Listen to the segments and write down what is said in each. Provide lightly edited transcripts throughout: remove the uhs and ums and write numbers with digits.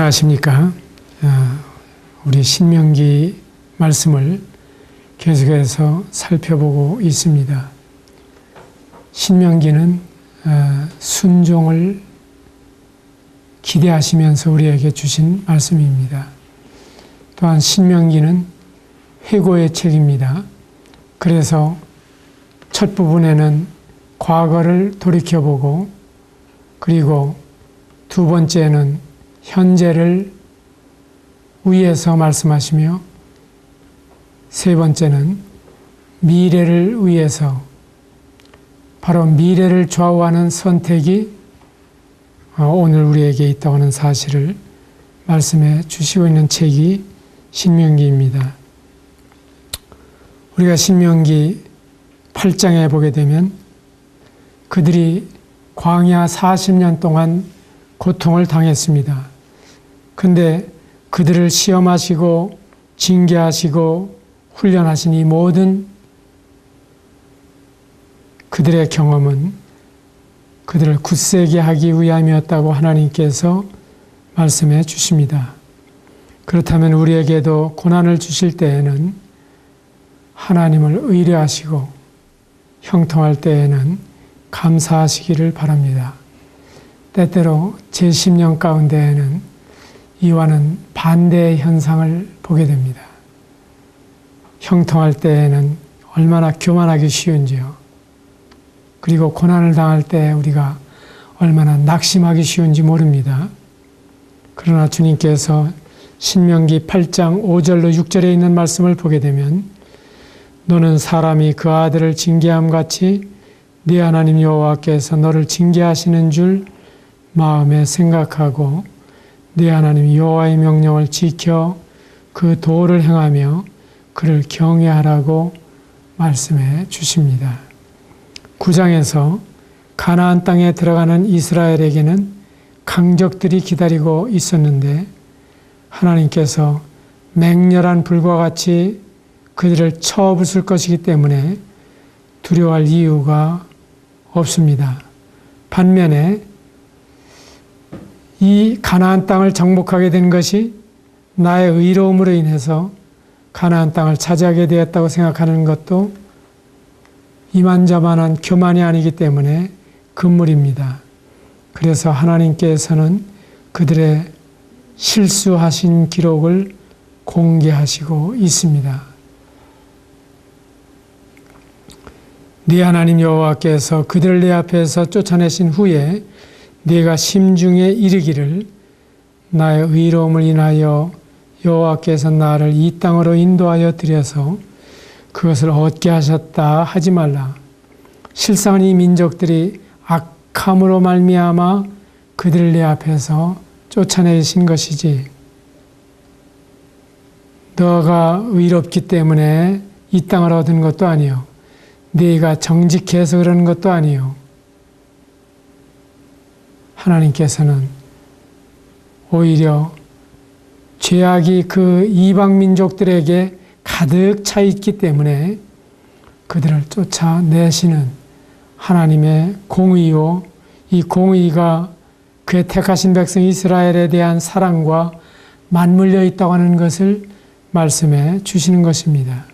안녕하십니까. 우리 신명기 말씀을 계속해서 살펴보고 있습니다. 신명기는 순종을 기대하시면서 우리에게 주신 말씀입니다. 또한 신명기는 회고의 책입니다. 그래서 첫 부분에는 과거를 돌이켜보고, 그리고 두 번째는 현재를 위해서 말씀하시며, 세 번째는 미래를 위해서, 바로 미래를 좌우하는 선택이 오늘 우리에게 있다고 하는 사실을 말씀해 주시고 있는 책이 신명기입니다. 우리가 신명기 8장에 보게 되면 그들이 광야 40년 동안 고통을 당했습니다. 근데 그들을 시험하시고 징계하시고 훈련하신 이 모든 그들의 경험은 그들을 굳세게 하기 위함이었다고 하나님께서 말씀해 주십니다. 그렇다면 우리에게도 고난을 주실 때에는 하나님을 의뢰하시고 형통할 때에는 감사하시기를 바랍니다. 때때로 제 심령 가운데에는 이와는 반대의 현상을 보게 됩니다. 형통할 때에는 얼마나 교만하기 쉬운지요. 그리고 고난을 당할 때 우리가 얼마나 낙심하기 쉬운지 모릅니다. 그러나 주님께서 신명기 8장 5절로 6절에 있는 말씀을 보게 되면, 너는 사람이 그 아들을 징계함 같이 네 하나님 여호와께서 너를 징계하시는 줄 마음에 생각하고 네 하나님 여호와의 명령을 지켜 그 도를 행하며 그를 경외하라고 말씀해 주십니다. 9장에서 가나안 땅에 들어가는 이스라엘에게는 강적들이 기다리고 있었는데 하나님께서 맹렬한 불과 같이 그들을 쳐부술 것이기 때문에 두려워할 이유가 없습니다. 반면에 이 가나안 땅을 정복하게 된 것이 나의 의로움으로 인해서 가나안 땅을 차지하게 되었다고 생각하는 것도 이만저만한 교만이 아니기 때문에 금물입니다. 그래서 하나님께서는 그들의 실수하신 기록을 공개하시고 있습니다. 네 하나님 여호와께서 그들을 내 앞에서 쫓아내신 후에 네가 심중에 이르기를 나의 의로움을 인하여 여호와께서 나를 이 땅으로 인도하여 들여서 그것을 얻게 하셨다 하지 말라. 실상은 이 민족들이 악함으로 말미암아 그들을 내 앞에서 쫓아내신 것이지, 너가 의롭기 때문에 이 땅을 얻은 것도 아니요, 네가 정직해서 그러는 것도 아니요. 하나님께서는 오히려 죄악이 그 이방 민족들에게 가득 차 있기 때문에 그들을 쫓아내시는 하나님의 공의요, 이 공의가 그의 택하신 백성 이스라엘에 대한 사랑과 맞물려 있다고 하는 것을 말씀해 주시는 것입니다.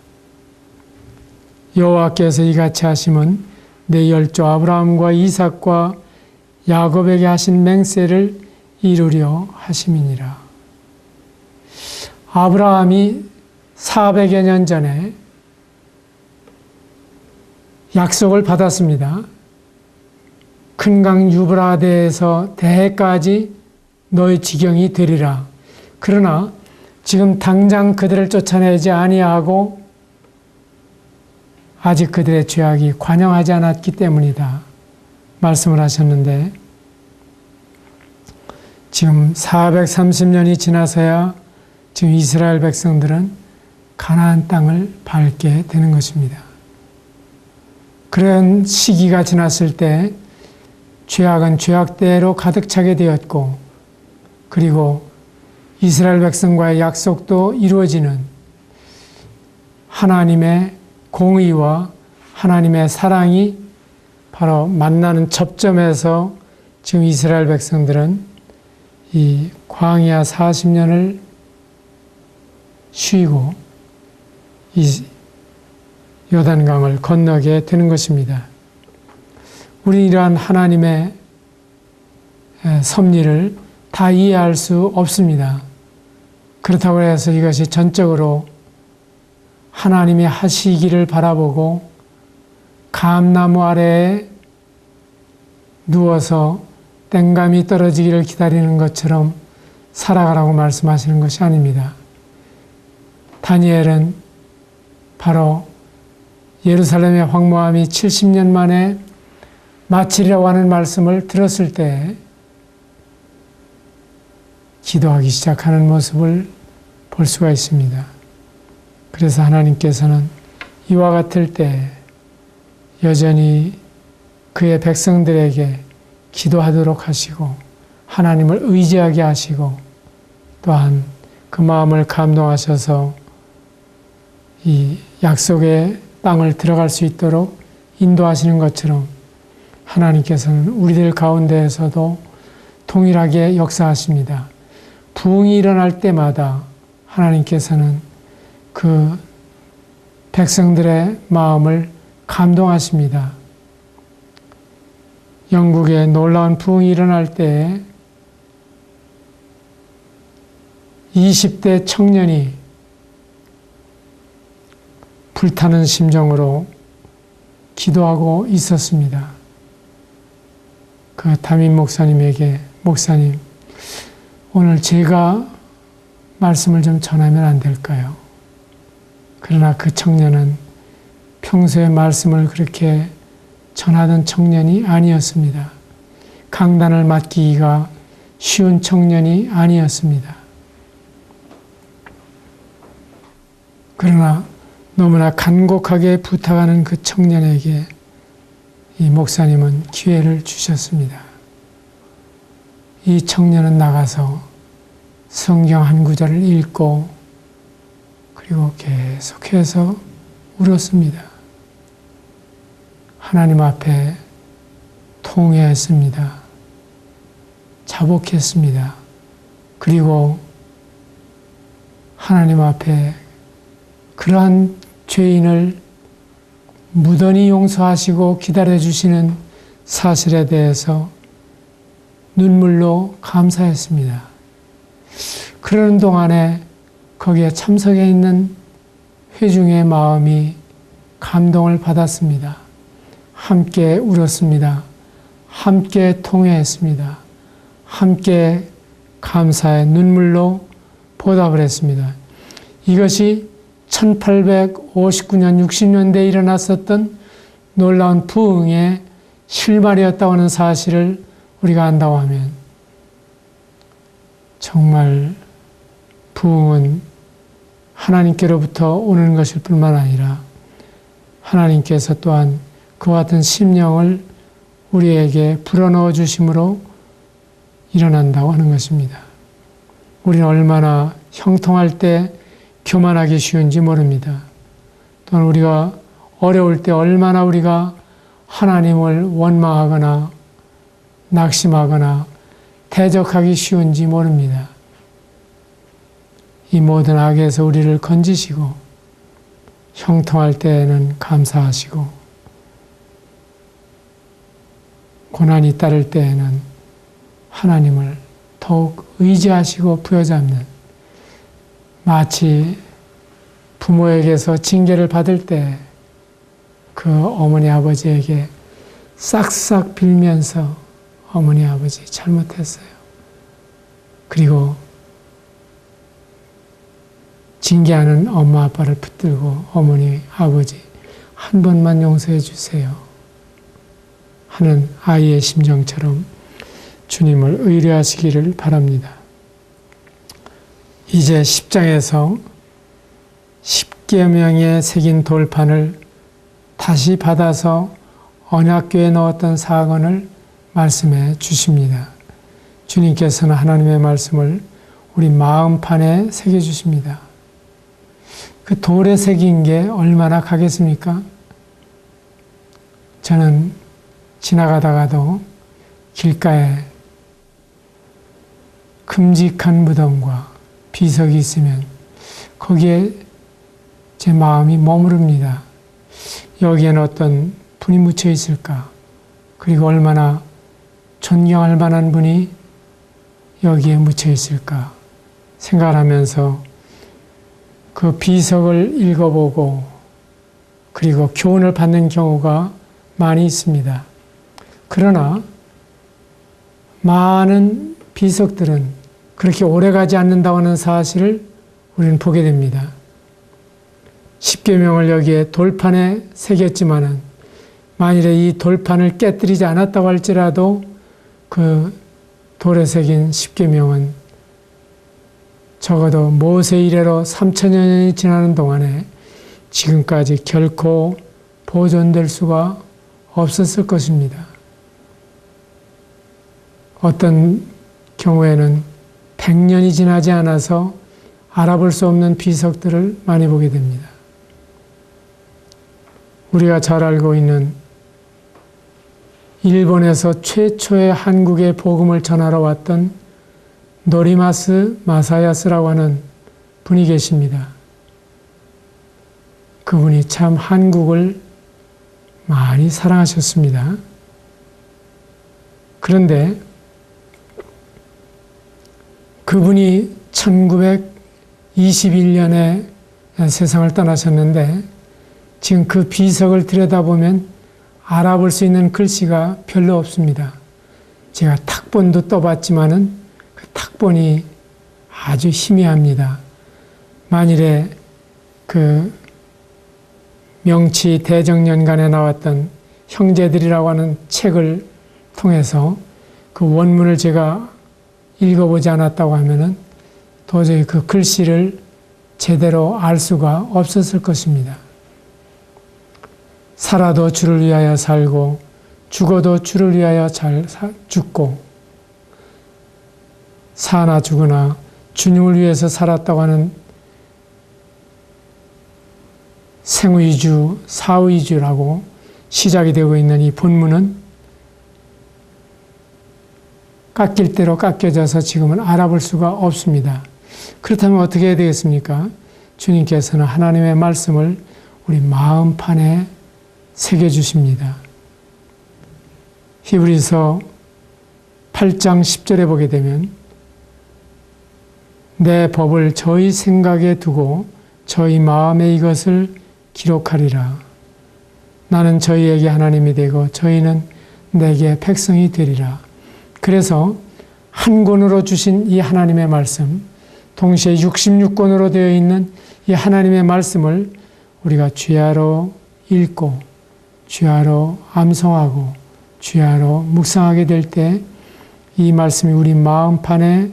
여호와께서 이같이 하심은 내 열조 아브라함과 이삭과 야곱에게 하신 맹세를 이루려 하심이니라. 아브라함이 400여 년 전에 약속을 받았습니다. 큰 강 유브라데에서 대해까지 너의 지경이 되리라. 그러나 지금 당장 그들을 쫓아내지 아니하고 아직 그들의 죄악이 관영하지 않았기 때문이다 말씀을 하셨는데, 지금 430년이 지나서야 지금 이스라엘 백성들은 가나안 땅을 밟게 되는 것입니다. 그런 시기가 지났을 때 죄악은 죄악대로 가득 차게 되었고, 그리고 이스라엘 백성과의 약속도 이루어지는 하나님의 공의와 하나님의 사랑이 바로 만나는 접점에서 지금 이스라엘 백성들은 이 광야 40년을 쉬고 이 요단강을 건너게 되는 것입니다. 우리는 이러한 하나님의 섭리를 다 이해할 수 없습니다. 그렇다고 해서 이것이 전적으로 하나님이 하시기를 바라보고 감나무 아래에 누워서 땡감이 떨어지기를 기다리는 것처럼 살아가라고 말씀하시는 것이 아닙니다. 다니엘은 바로 예루살렘의 황무함이 70년 만에 마치리라고 하는 말씀을 들었을 때 기도하기 시작하는 모습을 볼 수가 있습니다. 그래서 하나님께서는 이와 같을 때 여전히 그의 백성들에게 기도하도록 하시고 하나님을 의지하게 하시고 또한 그 마음을 감동하셔서 이 약속의 땅을 들어갈 수 있도록 인도하시는 것처럼 하나님께서는 우리들 가운데에서도 동일하게 역사하십니다. 부흥이 일어날 때마다 하나님께서는 그 백성들의 마음을 감동하십니다. 영국에 놀라운 부흥이 일어날 때 20대 청년이 불타는 심정으로 기도하고 있었습니다. 그 담임 목사님에게 목사님, 오늘 제가 말씀을 좀 전하면 안 될까요? 그러나 그 청년은 평소에 말씀을 그렇게 전하던 청년이 아니었습니다. 강단을 맡기기가 쉬운 청년이 아니었습니다. 그러나 너무나 간곡하게 부탁하는 그 청년에게 이 목사님은 기회를 주셨습니다. 이 청년은 나가서 성경 한 구절을 읽고 그리고 계속해서 울었습니다. 하나님 앞에 통회했습니다. 자복했습니다. 그리고 하나님 앞에 그러한 죄인을 무던히 용서하시고 기다려주시는 사실에 대해서 눈물로 감사했습니다. 그러는 동안에 거기에 참석해 있는 회중의 마음이 감동을 받았습니다. 함께 울었습니다. 함께 통회했습니다. 함께 감사의 눈물로 보답을 했습니다. 이것이 1859년, 60년대에 일어났었던 놀라운 부흥의 실마리였다고 하는 사실을 우리가 안다고 하면 정말 부흥은 하나님께로부터 오는 것일 뿐만 아니라 하나님께서 또한 그와 같은 심령을 우리에게 불어넣어 주심으로 일어난다고 하는 것입니다. 우리는 얼마나 형통할 때 교만하기 쉬운지 모릅니다. 또한 우리가 어려울 때 얼마나 우리가 하나님을 원망하거나 낙심하거나 대적하기 쉬운지 모릅니다. 이 모든 악에서 우리를 건지시고 형통할 때에는 감사하시고 고난이 따를 때에는 하나님을 더욱 의지하시고 부여잡는 마치 부모에게서 징계를 받을 때 그 어머니 아버지에게 싹싹 빌면서 어머니 아버지 잘못했어요. 그리고 징계하는 엄마 아빠를 붙들고 어머니 아버지 한 번만 용서해 주세요 하는 아이의 심정처럼 주님을 의뢰하시기를 바랍니다. 이제 10장에서 10계명에 새긴 돌판을 다시 받아서 언약궤에 넣었던 사건을 말씀해 주십니다. 주님께서는 하나님의 말씀을 우리 마음판에 새겨주십니다. 그 돌에 새긴 게 얼마나 가겠습니까? 저는 지나가다가도 길가에 큼직한 무덤과 비석이 있으면 거기에 제 마음이 머무릅니다. 여기에는 어떤 분이 묻혀 있을까? 그리고 얼마나 존경할 만한 분이 여기에 묻혀 있을까? 생각하면서 그 비석을 읽어보고 그리고 교훈을 받는 경우가 많이 있습니다. 그러나 많은 비석들은 그렇게 오래가지 않는다고 하는 사실을 우리는 보게 됩니다. 십계명을 여기에 돌판에 새겼지만은 만일에 이 돌판을 깨뜨리지 않았다고 할지라도 그 돌에 새긴 십계명은 적어도 모세 이래로 3000여 년이 지나는 동안에 지금까지 결코 보존될 수가 없었을 것입니다. 어떤 경우에는 100년이 지나지 않아서 알아볼 수 없는 비석들을 많이 보게 됩니다. 우리가 잘 알고 있는 일본에서 최초의 한국에 복음을 전하러 왔던 노리마스 마사야스라고 하는 분이 계십니다. 그분이 참 한국을 많이 사랑하셨습니다. 그런데 그분이 1921년에 세상을 떠나셨는데 지금 그 비석을 들여다보면 알아볼 수 있는 글씨가 별로 없습니다. 제가 탁본도 떠봤지만은 그 탁본이 아주 희미합니다. 만일에 그 명치 대정년간에 나왔던 형제들이라고 하는 책을 통해서 그 원문을 제가 읽어보지 않았다고 하면은 도저히 그 글씨를 제대로 알 수가 없었을 것입니다. 살아도 주를 위하여 살고 죽어도 주를 위하여 죽고 사나 죽으나 주님을 위해서 살았다고 하는 생의주, 사의주라고 시작이 되고 있는 이 본문은 깎일 대로 깎여져서 지금은 알아볼 수가 없습니다. 그렇다면 어떻게 해야 되겠습니까? 주님께서는 하나님의 말씀을 우리 마음판에 새겨주십니다. 히브리서 8장 10절에 보게 되면 내 법을 저희 생각에 두고 저희 마음에 이것을 기록하리라. 나는 저희에게 하나님이 되고 저희는 내게 백성이 되리라. 그래서 한 권으로 주신 이 하나님의 말씀, 동시에 66권으로 되어 있는 이 하나님의 말씀을 우리가 주야로 읽고 주야로 암송하고 주야로 묵상하게 될 때 이 말씀이 우리 마음판에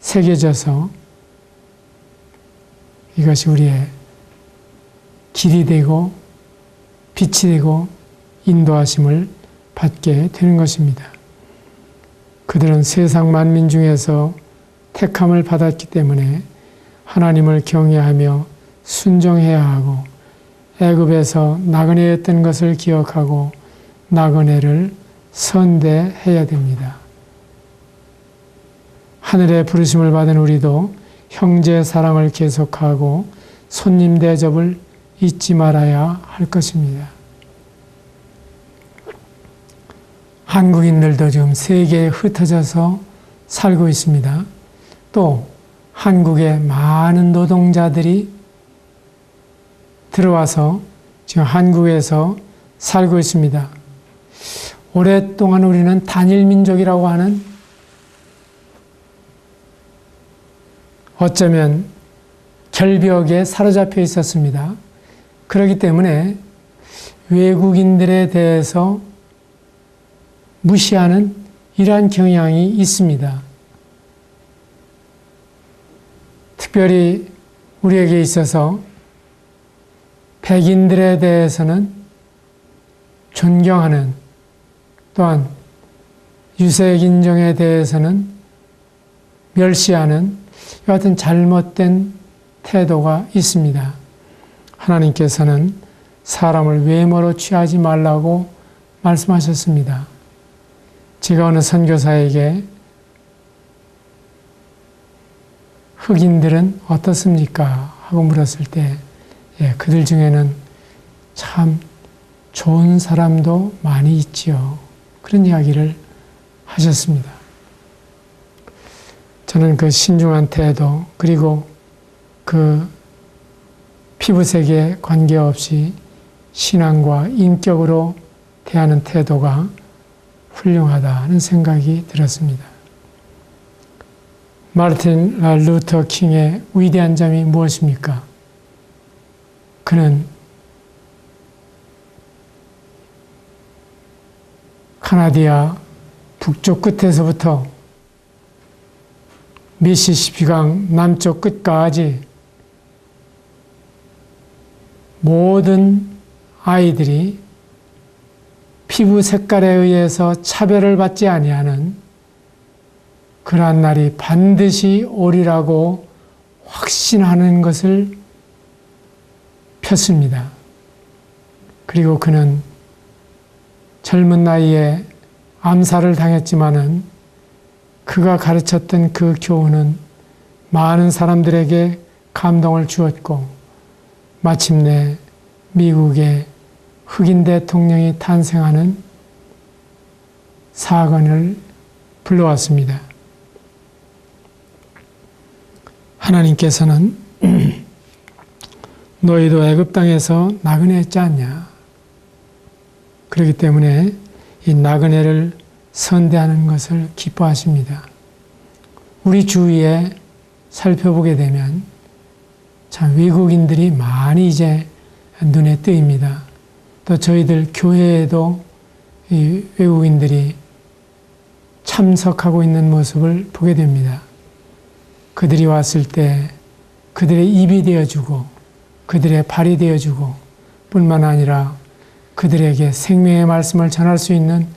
새겨져서 이것이 우리의 길이 되고 빛이 되고 인도하심을 받게 되는 것입니다. 그들은 세상 만민 중에서 택함을 받았기 때문에 하나님을 경외하며 순종해야 하고 애굽에서 나그네였던 것을 기억하고 나그네를 선대해야 됩니다. 하늘의 부르심을 받은 우리도 형제 사랑을 계속하고 손님 대접을 잊지 말아야 할 것입니다. 한국인들도 지금 세계에 흩어져서 살고 있습니다. 또 한국에 많은 노동자들이 들어와서 지금 한국에서 살고 있습니다. 오랫동안 우리는 단일 민족이라고 하는 어쩌면 결벽에 사로잡혀 있었습니다. 그렇기 때문에 외국인들에 대해서 무시하는 이러한 경향이 있습니다. 특별히 우리에게 있어서 백인들에 대해서는 존경하는, 또한 유색인종에 대해서는 멸시하는 이 같은 잘못된 태도가 있습니다. 하나님께서는 사람을 외모로 취하지 말라고 말씀하셨습니다. 제가 어느 선교사에게 흑인들은 어떻습니까? 하고 물었을 때 그들 중에는 참 좋은 사람도 많이 있지요. 그런 이야기를 하셨습니다. 저는 그 신중한 태도 그리고 그 피부색에 관계없이 신앙과 인격으로 대하는 태도가 훌륭하다는 생각이 들었습니다. 마르틴 루터 킹의 위대한 점이 무엇입니까? 그는 카나디아 북쪽 끝에서부터 미시시피강 남쪽 끝까지 모든 아이들이 피부 색깔에 의해서 차별을 받지 아니하는 그러한 날이 반드시 오리라고 확신하는 것을 폈습니다. 그리고 그는 젊은 나이에 암살을 당했지만은 그가 가르쳤던 그 교훈은 많은 사람들에게 감동을 주었고 마침내 미국의 흑인 대통령이 탄생하는 사건을 불러왔습니다. 하나님께서는 너희도 애굽 땅에서 나그네했지 않냐. 그렇기 때문에 이 나그네를 선대하는 것을 기뻐하십니다. 우리 주위에 살펴보게 되면 참 외국인들이 많이 이제 눈에 띄입니다. 또 저희들 교회에도 이 외국인들이 참석하고 있는 모습을 보게 됩니다. 그들이 왔을 때 그들의 입이 되어주고 그들의 발이 되어주고 뿐만 아니라 그들에게 생명의 말씀을 전할 수 있는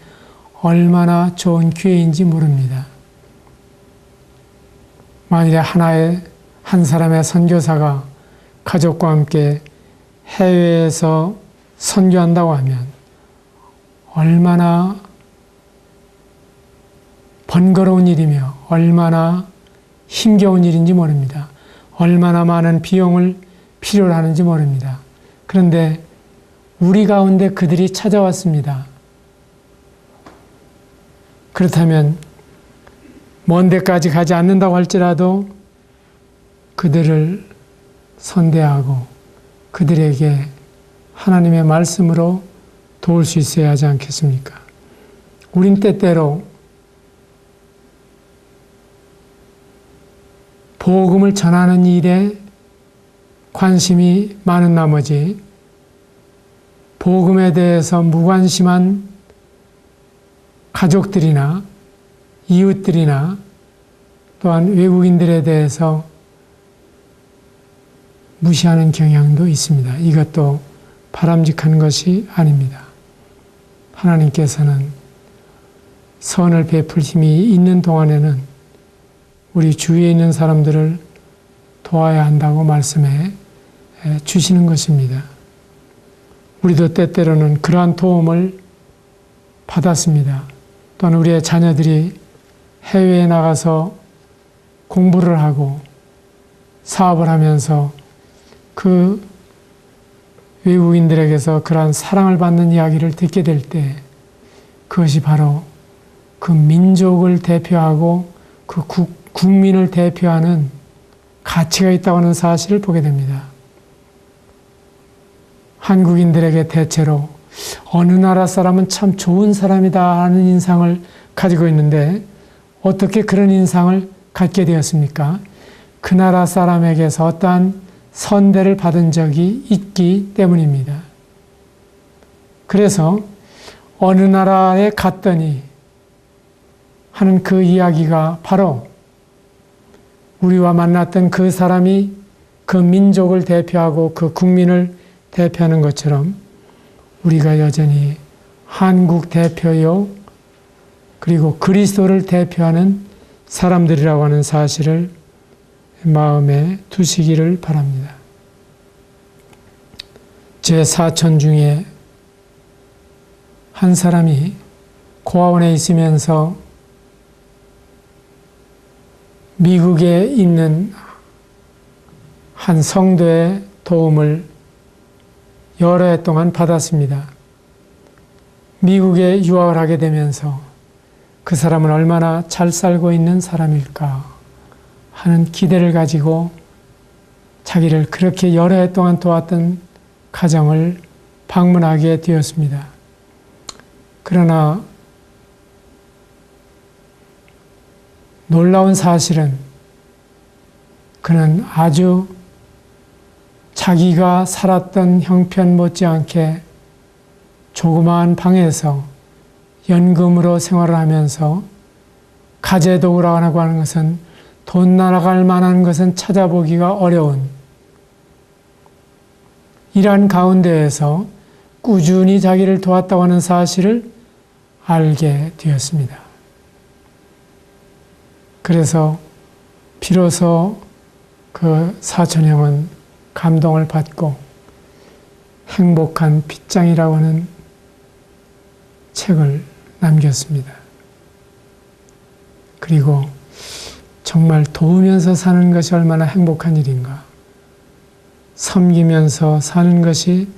얼마나 좋은 기회인지 모릅니다. 만일에 한 사람의 선교사가 가족과 함께 해외에서 선교한다고 하면 얼마나 번거로운 일이며 얼마나 힘겨운 일인지 모릅니다. 얼마나 많은 비용을 필요로 하는지 모릅니다. 그런데 우리 가운데 그들이 찾아왔습니다. 그렇다면 먼 데까지 가지 않는다고 할지라도 그들을 선대하고 그들에게 하나님의 말씀으로 도울 수 있어야 하지 않겠습니까? 우린 때때로 복음을 전하는 일에 관심이 많은 나머지 복음에 대해서 무관심한 가족들이나 이웃들이나 또한 외국인들에 대해서 무시하는 경향도 있습니다. 이것도 바람직한 것이 아닙니다. 하나님께서는 선을 베풀 힘이 있는 동안에는 우리 주위에 있는 사람들을 도와야 한다고 말씀해 주시는 것입니다. 우리도 때때로는 그러한 도움을 받았습니다. 또한 우리의 자녀들이 해외에 나가서 공부를 하고 사업을 하면서 그 외국인들에게서 그러한 사랑을 받는 이야기를 듣게 될 때 그것이 바로 그 민족을 대표하고 그 국민을 대표하는 가치가 있다고 하는 사실을 보게 됩니다. 한국인들에게 대체로 어느 나라 사람은 참 좋은 사람이다 하는 인상을 가지고 있는데 어떻게 그런 인상을 갖게 되었습니까? 그 나라 사람에게서 어떠한 선대를 받은 적이 있기 때문입니다. 그래서 어느 나라에 갔더니 하는 그 이야기가 바로 우리와 만났던 그 사람이 그 민족을 대표하고 그 국민을 대표하는 것처럼 우리가 여전히 한국 대표요 그리고 그리스도를 대표하는 사람들이라고 하는 사실을 마음에 두시기를 바랍니다. 제 사촌 중에 한 사람이 고아원에 있으면서 미국에 있는 한 성도의 도움을 여러 해 동안 받았습니다. 미국에 유학을 하게 되면서 그 사람은 얼마나 잘 살고 있는 사람일까 하는 기대를 가지고 자기를 그렇게 여러 해 동안 도왔던 가정을 방문하게 되었습니다. 그러나 놀라운 사실은 그는 아주 자기가 살았던 형편 못지않게 조그마한 방에서 연금으로 생활을 하면서 가재도구라고 하는 것은 돈 날아갈 만한 것은 찾아보기가 어려운 이러한 가운데에서 꾸준히 자기를 도왔다고 하는 사실을 알게 되었습니다. 그래서 비로소 그 사촌형은 감동을 받고 행복한 빗장이라고 하는 책을 남겼습니다. 그리고 정말 도우면서 사는 것이 얼마나 행복한 일인가, 섬기면서 사는 것이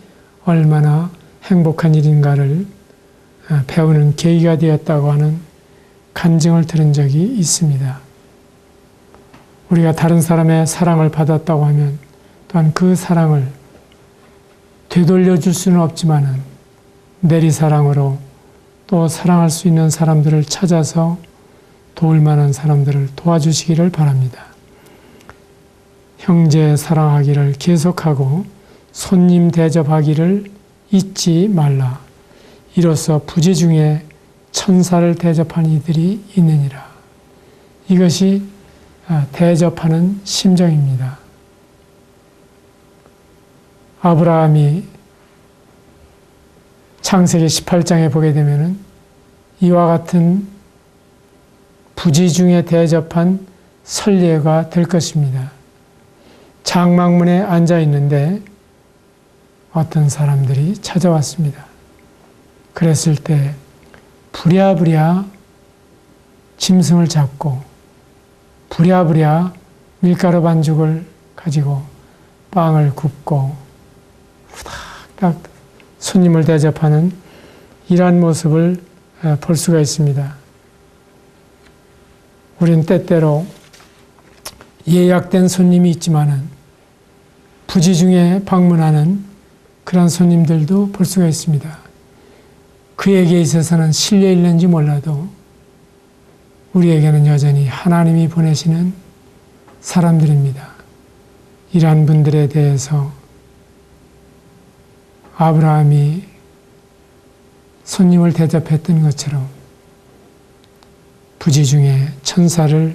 얼마나 행복한 일인가를 배우는 계기가 되었다고 하는 간증을 들은 적이 있습니다. 우리가 다른 사람의 사랑을 받았다고 하면 또한 그 사랑을 되돌려 줄 수는 없지만은 내리사랑으로 또 사랑할 수 있는 사람들을 찾아서 도울 만한 사람들을 도와주시기를 바랍니다. 형제 사랑하기를 계속하고 손님 대접하기를 잊지 말라. 이로써 부재 중에 천사를 대접한 이들이 있느니라. 이것이 대접하는 심정입니다. 아브라함이 창세기 18장에 보게 되면은 이와 같은 부지 중에 대접한 선례가 될 것입니다. 장막문에 앉아 있는데 어떤 사람들이 찾아왔습니다. 그랬을 때 부랴부랴 짐승을 잡고 부랴부랴 밀가루 반죽을 가지고 빵을 굽고 후닥닥 손님을 대접하는 이러한 모습을 볼 수가 있습니다. 우린 때때로 예약된 손님이 있지만은 부지 중에 방문하는 그런 손님들도 볼 수가 있습니다. 그에게 있어서는 실려 있는지 몰라도 우리에게는 여전히 하나님이 보내시는 사람들입니다. 이러한 분들에 대해서 아브라함이 손님을 대접했던 것처럼 부지 중에 천사를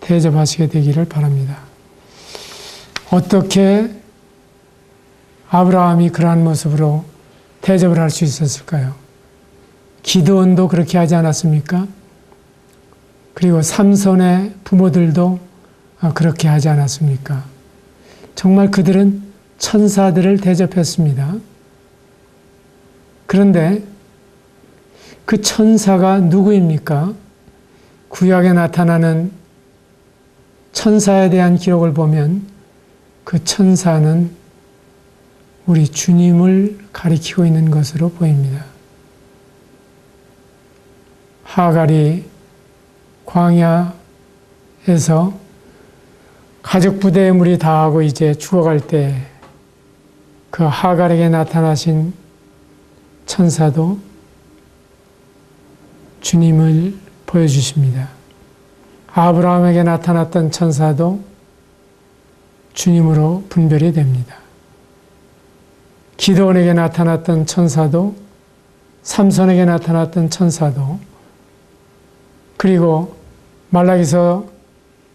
대접하시게 되기를 바랍니다. 어떻게 아브라함이 그러한 모습으로 대접을 할 수 있었을까요? 기드온도 그렇게 하지 않았습니까? 그리고 삼손의 부모들도 그렇게 하지 않았습니까? 정말 그들은 천사들을 대접했습니다. 그런데 그 천사가 누구입니까? 구약에 나타나는 천사에 대한 기록을 보면 그 천사는 우리 주님을 가리키고 있는 것으로 보입니다. 하갈이 광야에서 가족 부대의 물이 다하고 이제 죽어갈 때 그 하갈에게 나타나신 천사도 주님을 보여주십니다. 아브라함에게 나타났던 천사도 주님으로 분별이 됩니다. 기드온에게 나타났던 천사도, 삼손에게 나타났던 천사도, 그리고 말라기서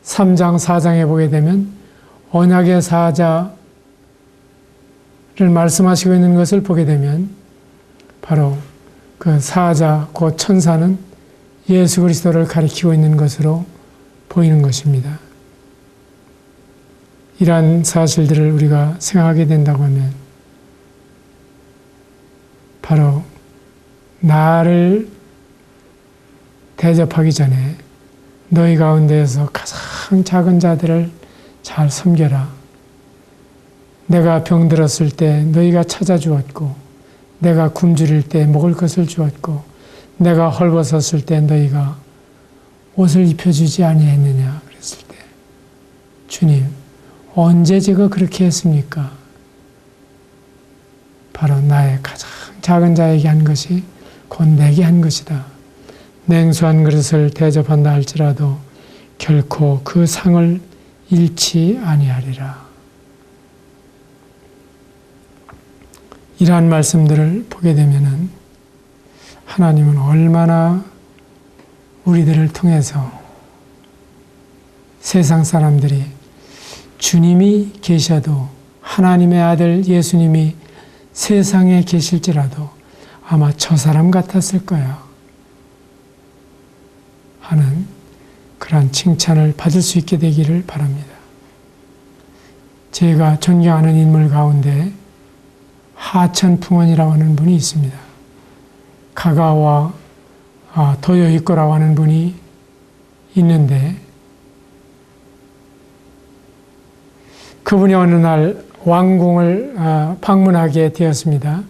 3장, 4장에 보게 되면 언약의 사자를 말씀하시고 있는 것을 보게 되면 바로 그 사자, 곧 천사는 예수 그리스도를 가리키고 있는 것으로 보이는 것입니다. 이러한 사실들을 우리가 생각하게 된다고 하면 바로 나를 대접하기 전에 너희 가운데에서 가장 작은 자들을 잘 섬겨라. 내가 병들었을 때 너희가 찾아주었고, 내가 굶주릴 때 먹을 것을 주었고, 내가 헐벗었을 때 너희가 옷을 입혀주지 아니했느냐 그랬을 때, 주님, 언제 제가 그렇게 했습니까? 바로 나의 가장 작은 자에게 한 것이 곧 내게 한 것이다. 냉수한 그릇을 대접한다 할지라도 결코 그 상을 잃지 아니하리라. 이러한 말씀들을 보게 되면은 하나님은 얼마나 우리들을 통해서 세상 사람들이 주님이 계셔도, 하나님의 아들 예수님이 세상에 계실지라도 아마 저 사람 같았을 거야 하는 그러한 칭찬을 받을 수 있게 되기를 바랍니다. 제가 존경하는 인물 가운데 하천풍원이라고 하는 분이 있습니다. 가가와 도요이코라고 하는 분이 있는데, 그분이 어느 날 왕궁을 방문하게 되었습니다.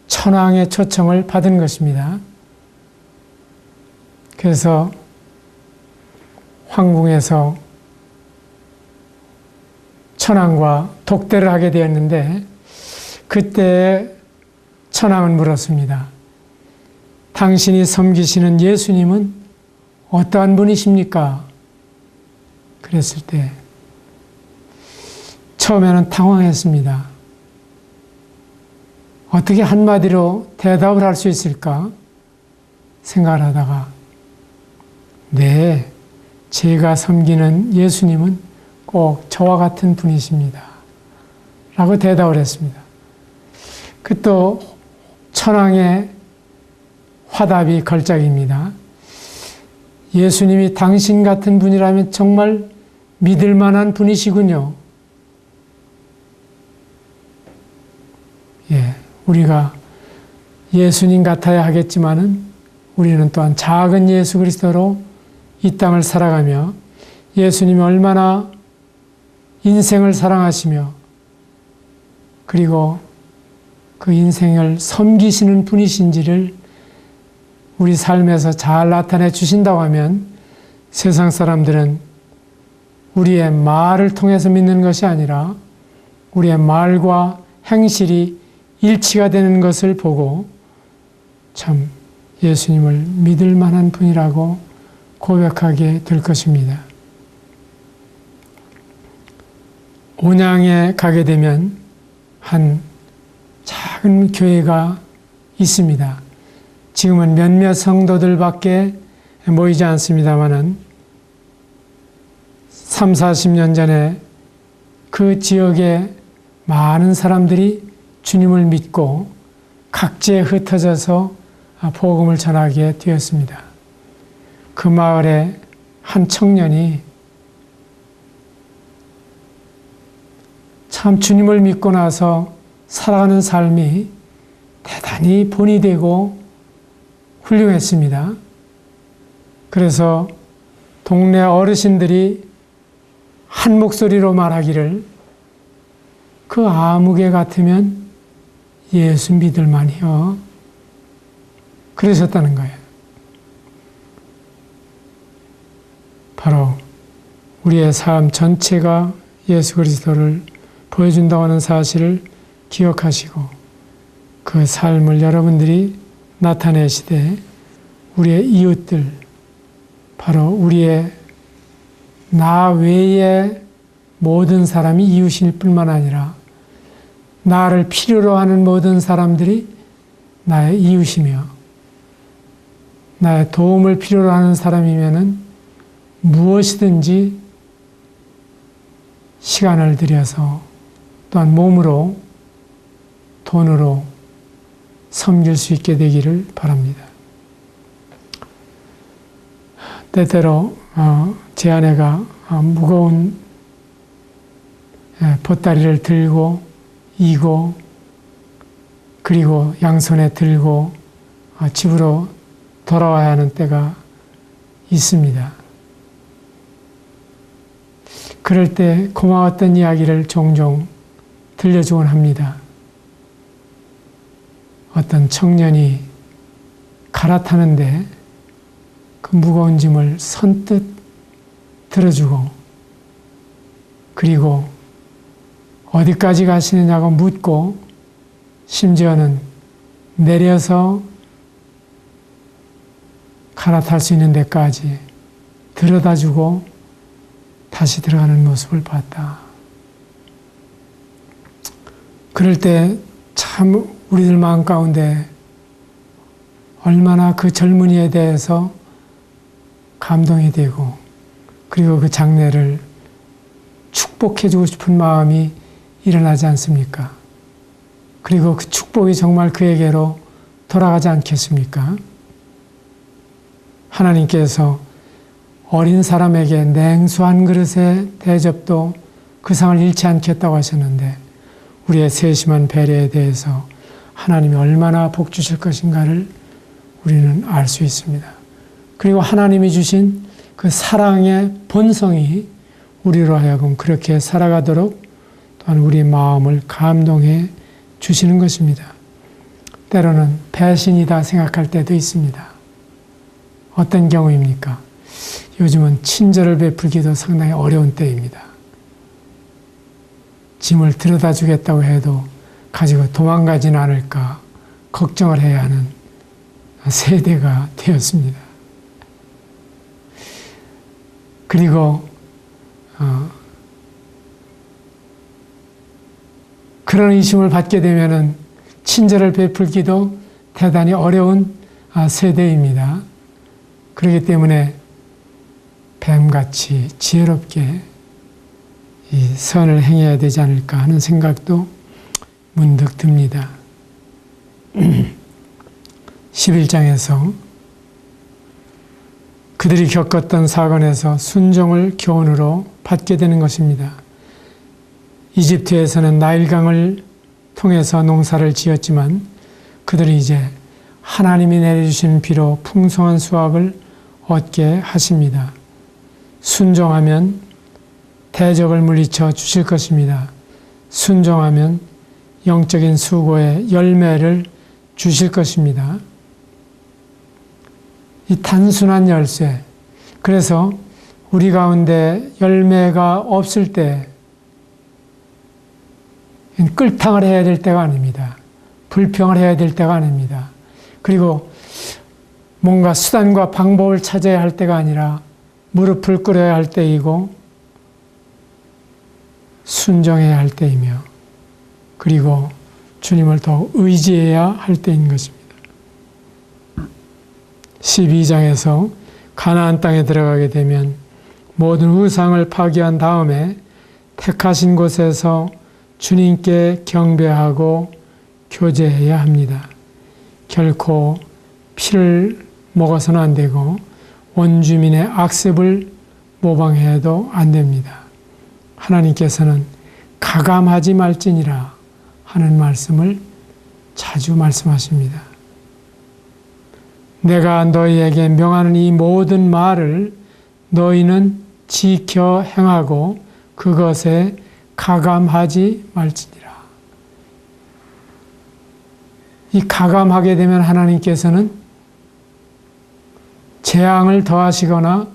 천황의 초청을 받은 것입니다. 그래서 황궁에서 천황과 독대를 하게 되었는데, 그때 천황은 물었습니다. 당신이 섬기시는 예수님은 어떠한 분이십니까? 그랬을 때 처음에는 당황했습니다. 어떻게 한마디로 대답을 할 수 있을까 생각을 하다가, 네, 제가 섬기는 예수님은 꼭 저와 같은 분이십니다 라고 대답을 했습니다. 그 또 천황의 화답이 걸작입니다. 예수님이 당신 같은 분이라면 정말 믿을 만한 분이시군요. 예, 우리가 예수님 같아야 하겠지만은 우리는 또한 작은 예수 그리스도로 이 땅을 살아가며 예수님이 얼마나 인생을 사랑하시며 그리고 그 인생을 섬기시는 분이신지를 우리 삶에서 잘 나타내 주신다고 하면 세상 사람들은 우리의 말을 통해서 믿는 것이 아니라 우리의 말과 행실이 일치가 되는 것을 보고 참 예수님을 믿을 만한 분이라고 고백하게 될 것입니다. 온양에 가게 되면 한 작은 교회가 있습니다. 지금은 몇몇 성도들밖에 모이지 않습니다만은 30-40년 전에 그 지역에 많은 사람들이 주님을 믿고 각지에 흩어져서 복음을 전하게 되었습니다. 그 마을에 한 청년이 참 주님을 믿고 나서 살아가는 삶이 대단히 본이 되고 훌륭했습니다. 그래서 동네 어르신들이 한 목소리로 말하기를, 그 아무개 같으면 예수 믿을 만해요. 그러셨다는 거예요. 바로 우리의 삶 전체가 예수 그리스도를 보여준다고 하는 사실을 기억하시고 그 삶을 여러분들이 나타내시되 우리의 이웃들, 바로 우리의 나 외의 모든 사람이 이웃일 뿐만 아니라 나를 필요로 하는 모든 사람들이 나의 이웃이며 나의 도움을 필요로 하는 사람이면은 무엇이든지 시간을 들여서 또한 몸으로 돈으로 섬길 수 있게 되기를 바랍니다. 때때로 제 아내가 무거운 보따리를 들고 이고 그리고 양손에 들고 집으로 돌아와야 하는 때가 있습니다. 그럴 때 고마웠던 이야기를 종종 들려주곤 합니다. 어떤 청년이 갈아타는데 그 무거운 짐을 선뜻 들어주고, 그리고 어디까지 가시느냐고 묻고, 심지어는 내려서 갈아탈 수 있는 데까지 들여다주고 다시 들어가는 모습을 봤다. 그럴 때 참 우리들 마음 가운데 얼마나 그 젊은이에 대해서 감동이 되고, 그리고 그 장래를 축복해주고 싶은 마음이 일어나지 않습니까? 그리고 그 축복이 정말 그에게로 돌아가지 않겠습니까? 하나님께서 어린 사람에게 냉수 한 그릇의 대접도 그 상을 잃지 않겠다고 하셨는데, 우리의 세심한 배려에 대해서 하나님이 얼마나 복 주실 것인가를 우리는 알 수 있습니다. 그리고 하나님이 주신 그 사랑의 본성이 우리로 하여금 그렇게 살아가도록 또한 우리의 마음을 감동해 주시는 것입니다. 때로는 배신이다 생각할 때도 있습니다. 어떤 경우입니까? 요즘은 친절을 베풀기도 상당히 어려운 때입니다. 짐을 들여다 주겠다고 해도 가지고 도망가지는 않을까 걱정을 해야 하는 세대가 되었습니다. 그리고 그런 의심을 받게 되면은 친절을 베풀기도 대단히 어려운 세대입니다. 그렇기 때문에 뱀같이 지혜롭게 이 선을 행해야 되지 않을까 하는 생각도 문득 듭니다. 11장에서 그들이 겪었던 사건에서 순종을 교훈으로 받게 되는 것입니다. 이집트에서는 나일강을 통해서 농사를 지었지만 그들이 이제 하나님이 내려주시는 비로 풍성한 수확을 얻게 하십니다. 순종하면 대적을 물리쳐 주실 것입니다. 순종하면 영적인 수고의 열매를 주실 것입니다. 이 단순한 열쇠, 그래서 우리 가운데 열매가 없을 때 끌탕을 해야 될 때가 아닙니다. 불평을 해야 될 때가 아닙니다. 그리고 뭔가 수단과 방법을 찾아야 할 때가 아니라 무릎을 꿇어야 할 때이고 순종해야 할 때이며, 그리고 주님을 더 의지해야 할 때인 것입니다. 12장에서 가나안 땅에 들어가게 되면 모든 우상을 파괴한 다음에 택하신 곳에서 주님께 경배하고 교제해야 합니다. 결코 피를 먹어서는 안 되고 원주민의 악습을 모방해도 안 됩니다. 하나님께서는 가감하지 말지니라 하는 말씀을 자주 말씀하십니다. 내가 너희에게 명하는 이 모든 말을 너희는 지켜 행하고 그것에 가감하지 말지니라. 이 가감하게 되면 하나님께서는 재앙을 더하시거나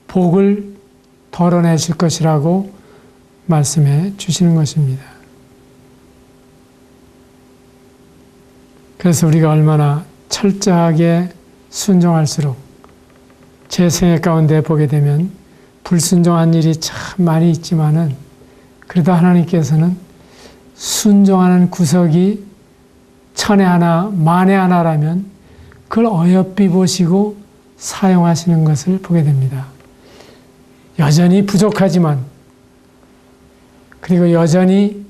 복을 덜어내실 것이라고 말씀해 주시는 것입니다. 그래서 우리가 얼마나 철저하게 순종할수록 제 생애 가운데 보게 되면 불순종한 일이 참 많이 있지만은 그래도 하나님께서는 순종하는 구석이 천에 하나 만에 하나라면 그걸 어여삐 보시고 사용하시는 것을 보게 됩니다. 여전히 부족하지만, 그리고 여전히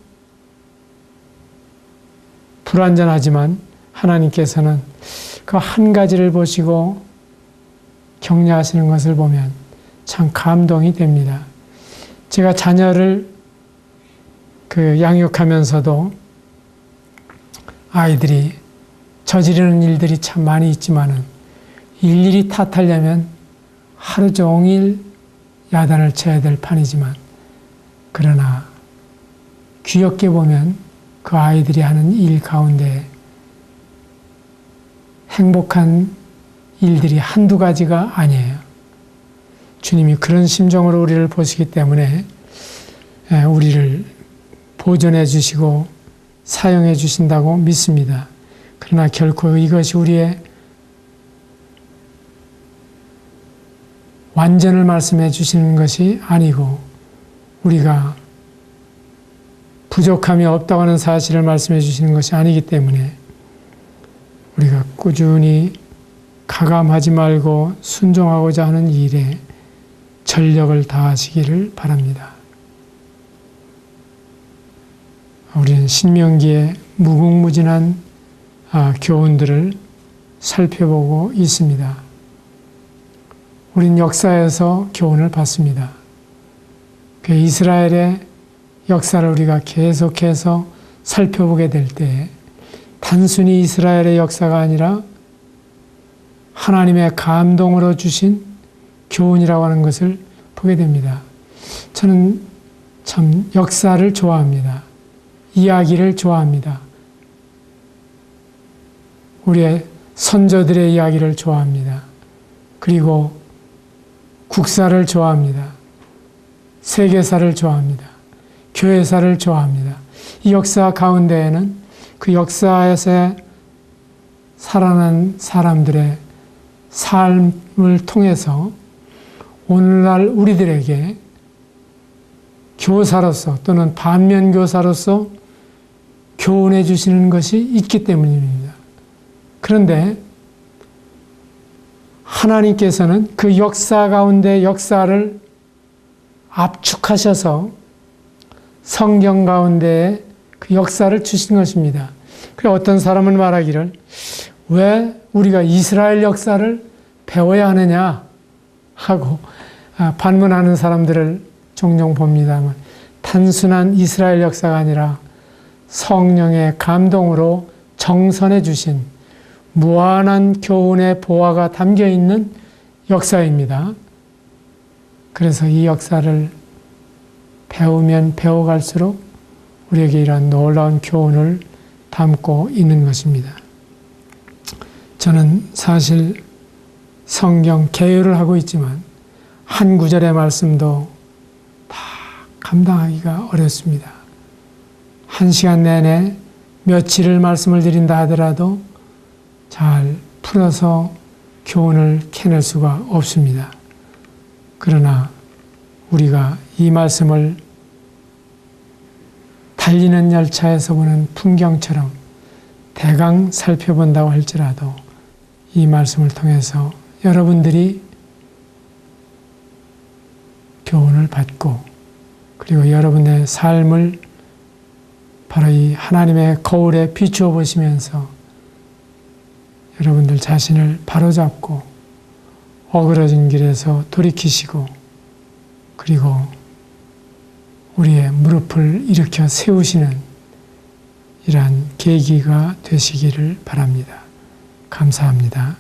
불완전하지만 하나님께서는 그 한 가지를 보시고 격려하시는 것을 보면 참 감동이 됩니다. 제가 자녀를 양육하면서도 아이들이 저지르는 일들이 참 많이 있지만은 일일이 탓하려면 하루 종일 야단을 쳐야 될 판이지만, 그러나 귀엽게 보면 그 아이들이 하는 일 가운데 행복한 일들이 한두 가지가 아니에요. 주님이 그런 심정으로 우리를 보시기 때문에 우리를 보존해 주시고 사용해 주신다고 믿습니다. 그러나 결코 이것이 우리의 완전을 말씀해 주시는 것이 아니고 우리가 부족함이 없다고 하는 사실을 말씀해 주시는 것이 아니기 때문에 우리가 꾸준히 가감하지 말고 순종하고자 하는 일에 전력을 다하시기를 바랍니다. 우리는 신명기의 무궁무진한 교훈들을 살펴보고 있습니다. 우린 역사에서 교훈을 받습니다. 그 이스라엘의 역사를 우리가 계속해서 살펴보게 될 때 단순히 이스라엘의 역사가 아니라 하나님의 감동으로 주신 교훈이라고 하는 것을 보게 됩니다. 저는 참 역사를 좋아합니다. 이야기를 좋아합니다. 우리의 선조들의 이야기를 좋아합니다. 그리고 국사를 좋아합니다. 세계사를 좋아합니다. 교회사를 좋아합니다. 이 역사 가운데에는 그 역사에서 살아난 사람들의 삶을 통해서 오늘날 우리들에게 교사로서 또는 반면교사로서 교훈해 주시는 것이 있기 때문입니다. 그런데 하나님께서는 그 역사 가운데 역사를 압축하셔서 성경 가운데에 그 역사를 주신 것입니다. 그래서 어떤 사람은 말하기를 왜 우리가 이스라엘 역사를 배워야 하느냐 하고 반문하는 사람들을 종종 봅니다만 단순한 이스라엘 역사가 아니라 성령의 감동으로 정선해 주신 무한한 교훈의 보화가 담겨 있는 역사입니다. 그래서 이 역사를 배우면 배워갈수록 우리에게 이러한 놀라운 교훈을 담고 있는 것입니다. 저는 사실 성경 개요를 하고 있지만 한 구절의 말씀도 다 감당하기가 어렵습니다. 한 시간 내내 며칠을 말씀을 드린다 하더라도 잘 풀어서 교훈을 캐낼 수가 없습니다. 그러나 우리가 이 말씀을 달리는 열차에서 보는 풍경처럼 대강 살펴본다고 할지라도 이 말씀을 통해서 여러분들이 교훈을 받고 그리고 여러분의 삶을 바로 이 하나님의 거울에 비추어 보시면서 여러분들 자신을 바로잡고 어그러진 길에서 돌이키시고 그리고 우리의 무릎을 일으켜 세우시는 이러한 계기가 되시기를 바랍니다. 감사합니다.